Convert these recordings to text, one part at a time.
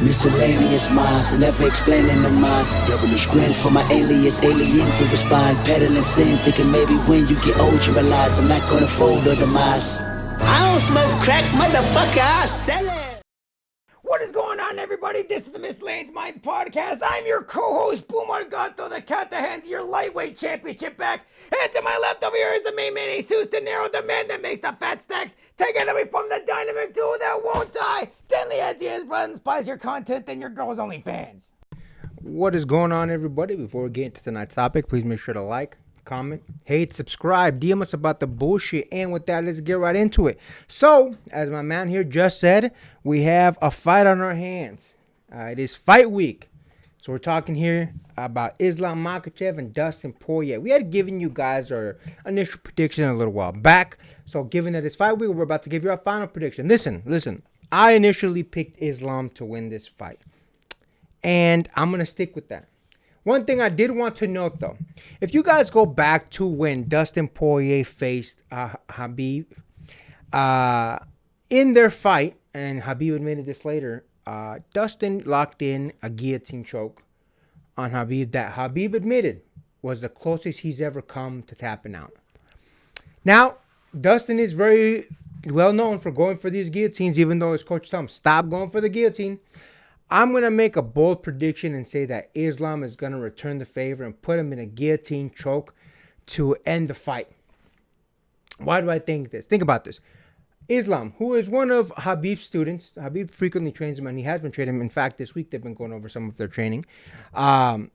Miscellaneous minds, never explaining the minds. Devilish grin for my alias, aliens who respond. Peddling sin, thinking maybe when you get old you realize I'm not gonna fold or demise. I don't smoke crack, motherfucker, I sell it. What is going on, everybody? This is the Miscellaneous Minds podcast. I'm your co-host, Boomer Gato, the cat that hands your lightweight championship back. And to my left over here is the main man, Jesus De Niro, the man that makes the fat stacks. Together we form the dynamic duo that won't die. Deadly ideas, brother, and spicier content than your girls' only fans. What is going on, everybody? Before we get into tonight's topic, please make sure to like, comment, hate, subscribe, DM us about the bullshit, and with that, let's get right into it. So, as my man here just said, we have a fight on our hands. It is fight week. So we're talking here about Islam Makhachev and Dustin Poirier. We had given you guys our initial prediction a little while back. So given that it's fight week, we're about to give you our final prediction. Listen. I initially picked Islam to win this fight. And I'm going to stick with that. One thing I did want to note, though, if you guys go back to when Dustin Poirier faced Khabib in their fight, and Khabib admitted this later, Dustin locked in a guillotine choke on Khabib that Khabib admitted was the closest he's ever come to tapping out. Now, Dustin is very well known for going for these guillotines, even though his coach told him, stop going for the guillotine. I'm going to make a bold prediction and say that Islam is going to return the favor and put him in a guillotine choke to end the fight. Why do I think this? Think about this. Islam, who is one of Khabib's students, Khabib frequently trains him, and he has been training him. In fact, this week they've been going over some of their training.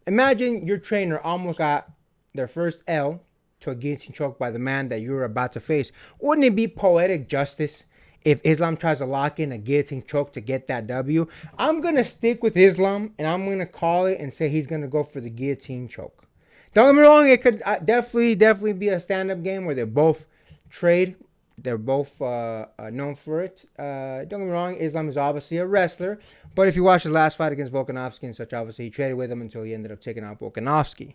Imagine your trainer almost got their first L to a guillotine choke by the man that you're about to face. Wouldn't it be poetic justice if Islam tries to lock in a guillotine choke to get that W? I'm going to stick with Islam, and I'm going to call it and say he's going to go for the guillotine choke. Don't get me wrong, it could definitely be a stand-up game where they both trade. They're both known for it. Don't get me wrong, Islam is obviously a wrestler. But if you watch his last fight against Volkanovski and such, obviously he traded with him until he ended up taking out Volkanovski.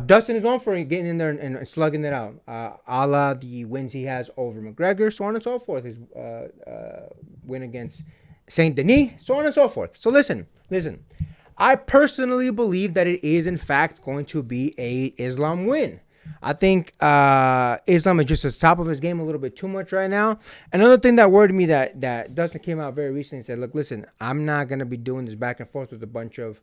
Dustin is known for getting in there and slugging it out. A la the wins he has over McGregor, so on and so forth. His win against Saint Denis, so on and so forth. So listen. I personally believe that it is, in fact, going to be a Islam win. I think Islam is just at the top of his game a little bit too much right now. Another thing that worried me that Dustin came out very recently and said, look, listen, I'm not going to be doing this back and forth with a bunch of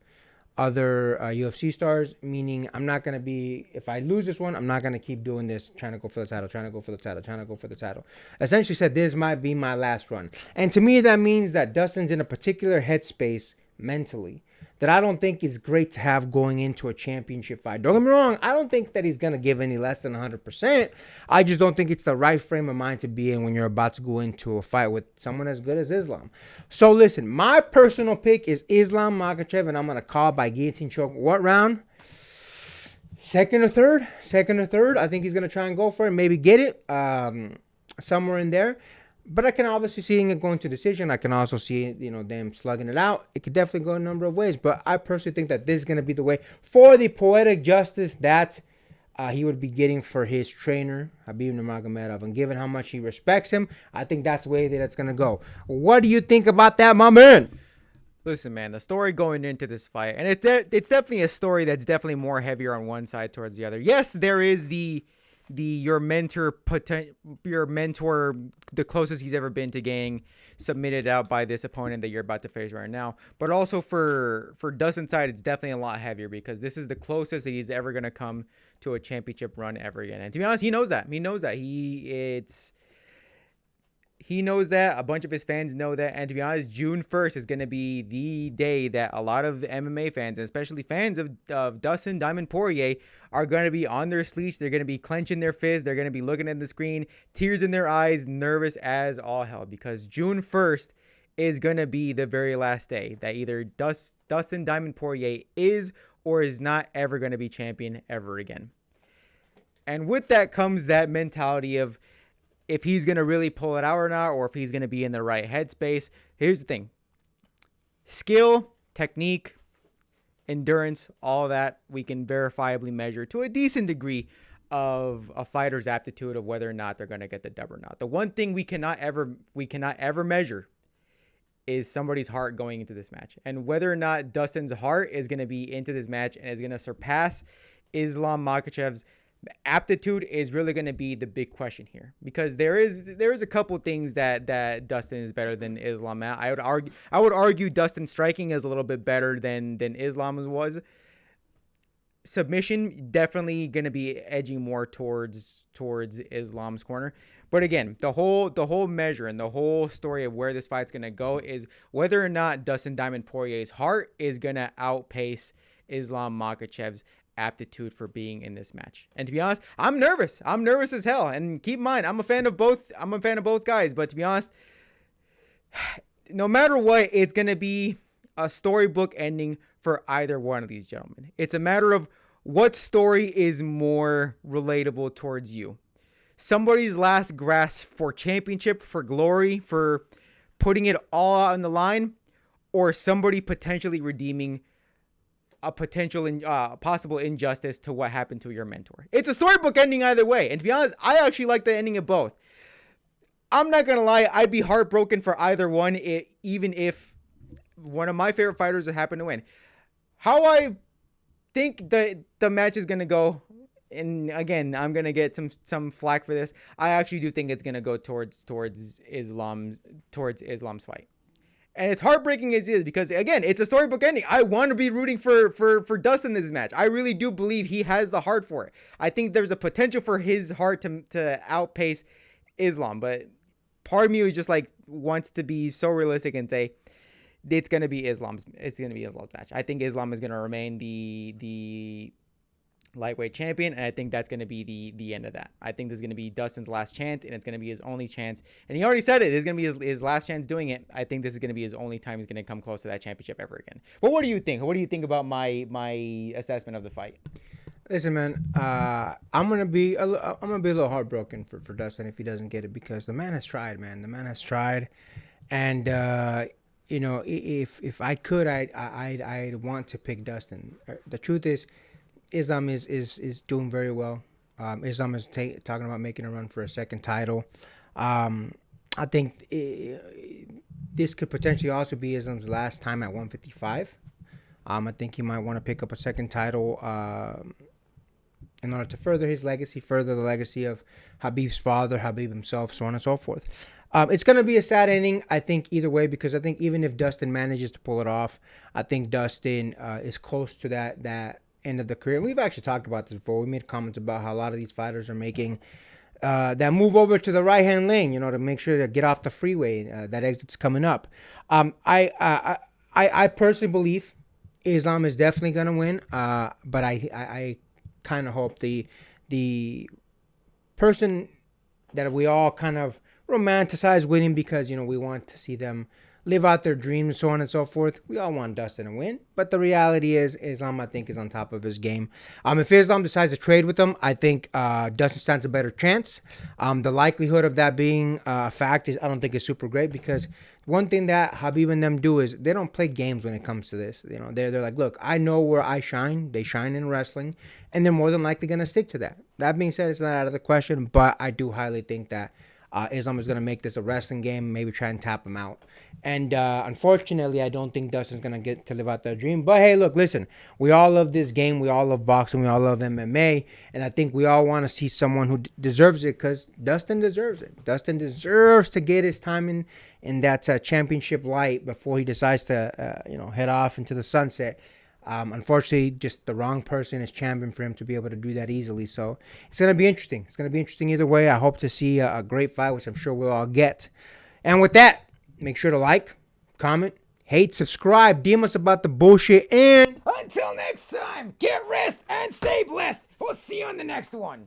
other UFC stars, meaning I'm not going to be, if I lose this one, I'm not going to keep doing this, trying to go for the title. Essentially said, this might be my last run. And to me, that means that Dustin's in a particular headspace mentally that I don't think is great to have going into a championship fight. Don't get me wrong, I don't think that he's going to give any less than 100%. I just don't think it's the right frame of mind to be in when you're about to go into a fight with someone as good as Islam. So listen, my personal pick is Islam Makhachev, and I'm going to call by guillotine choke. What round? Second or third. I think he's going to try and go for it, maybe get it somewhere in there. But I can obviously see it going to decision. I can also see, them slugging it out. It could definitely go a number of ways. But I personally think that this is going to be the way for the poetic justice that he would be getting for his trainer, Khabib Nurmagomedov. And given how much he respects him, I think that's the way that it's going to go. What do you think about that, my man? Listen, man, the story going into this fight, and it's definitely a story that's definitely more heavier on one side towards the other. Yes, there is your mentor, the closest he's ever been to getting submitted out by this opponent that you're about to face right now. But also for Dustin's side, it's definitely a lot heavier because this is the closest that he's ever going to come to a championship run ever again. And to be honest, he knows that. He knows that. A bunch of his fans know that. And to be honest, June 1st is going to be the day that a lot of MMA fans, and especially fans of Dustin Diamond Poirier, are going to be on their sleeves. They're going to be clenching their fists. They're going to be looking at the screen, tears in their eyes, nervous as all hell. Because June 1st is going to be the very last day that either Dustin Diamond Poirier is or is not ever going to be champion ever again. And with that comes that mentality of, if he's going to really pull it out or not, or if he's going to be in the right headspace. Here's the thing. Skill, technique, endurance, all that we can verifiably measure to a decent degree of a fighter's aptitude of whether or not they're going to get the dub or not. The one thing we cannot ever measure is somebody's heart going into this match. And whether or not Dustin's heart is going to be into this match and is going to surpass Islam Makhachev's aptitude is really going to be the big question here, because there is a couple things that Dustin is better than Islam at. I would argue Dustin's striking is a little bit better than Islam's was. Submission definitely going to be edging more towards Islam's corner. But again, the whole measure and the whole story of where this fight's going to go is whether or not Dustin Diamond Poirier's heart is going to outpace Islam Makhachev's aptitude for being in this match. And to be honest, I'm nervous. I'm nervous as hell. And keep in mind, I'm a fan of both guys. But to be honest, no matter what, it's going to be a storybook ending for either one of these gentlemen. It's a matter of what story is more relatable towards you. Somebody's last grasp for championship, for glory, for putting it all out on the line, or somebody potentially redeeming a possible injustice to what happened to your mentor. It's a storybook ending either way. And to be honest, I actually like the ending of both. I'm not going to lie, I'd be heartbroken for either one, even if one of my favorite fighters would happen to win. How I think the match is going to go, and again, I'm going to get some flack for this, I actually do think it's going to go towards Islam's fight. And it's heartbreaking as it is, because again, it's a storybook ending. I want to be rooting for Dustin in this match. I really do believe he has the heart for it. I think there's a potential for his heart to outpace Islam, but part of me is just like wants to be so realistic and say it's going to be Islam's match. I think Islam is going to remain the lightweight champion, and I think that's going to be the end of that. I think this is going to be Dustin's last chance, and it's going to be his only chance. And he already said it. This is going to be his last chance doing it. I think this is going to be his only time he's going to come close to that championship ever again. But what do you think? What do you think about my assessment of the fight? Listen, man, I'm gonna be a little heartbroken for Dustin if he doesn't get it, because the man has tried, man. The man has tried, and you know, if I could, I'd want to pick Dustin. The truth is, Islam is doing very well. Islam is talking about making a run for a second title. I think this could potentially also be Islam's last time at 155. I think he might want to pick up a second title in order to further his legacy, further the legacy of Khabib's father, Khabib himself, so on and so forth. It's going to be a sad ending, I think, either way, because I think even if Dustin manages to pull it off, I think Dustin is close to that end of the career. We've actually talked about this before. We made comments about how a lot of these fighters are making that move over to the right-hand lane, you know, to make sure to get off the freeway. That exit's coming up. I personally believe Islam is definitely going to win, but I kind of hope the person that we all kind of romanticize winning, because, you know, we want to see them live out their dreams, so on and so forth. We all want Dustin to win, but the reality is Islam, I think, is on top of his game. If Islam decides to trade with him, I think Dustin stands a better chance. The likelihood of that being a fact is, I don't think, is super great, because one thing that Khabib and them do is they don't play games when it comes to this. You know, they're like, look, I know where I shine. They shine in wrestling, and they're more than likely going to stick to that. That being said, it's not out of the question, but I do highly think that Islam is going to make this a wrestling game, maybe try and tap him out. And unfortunately, I don't think Dustin's going to get to live out that dream. But hey, look, listen, we all love this game. We all love boxing. We all love MMA. And I think we all want to see someone who deserves it, because Dustin deserves it. Dustin deserves to get his time in that championship light before he decides to head off into the sunset. Unfortunately, just the wrong person is champion for him to be able to do that easily. So it's going to be interesting. It's going to be interesting either way. I hope to see a great fight, which I'm sure we'll all get. And with that, make sure to like, comment, hate, subscribe, DM us about the bullshit, and Until next time, get rest and stay blessed. We'll see you on the next one.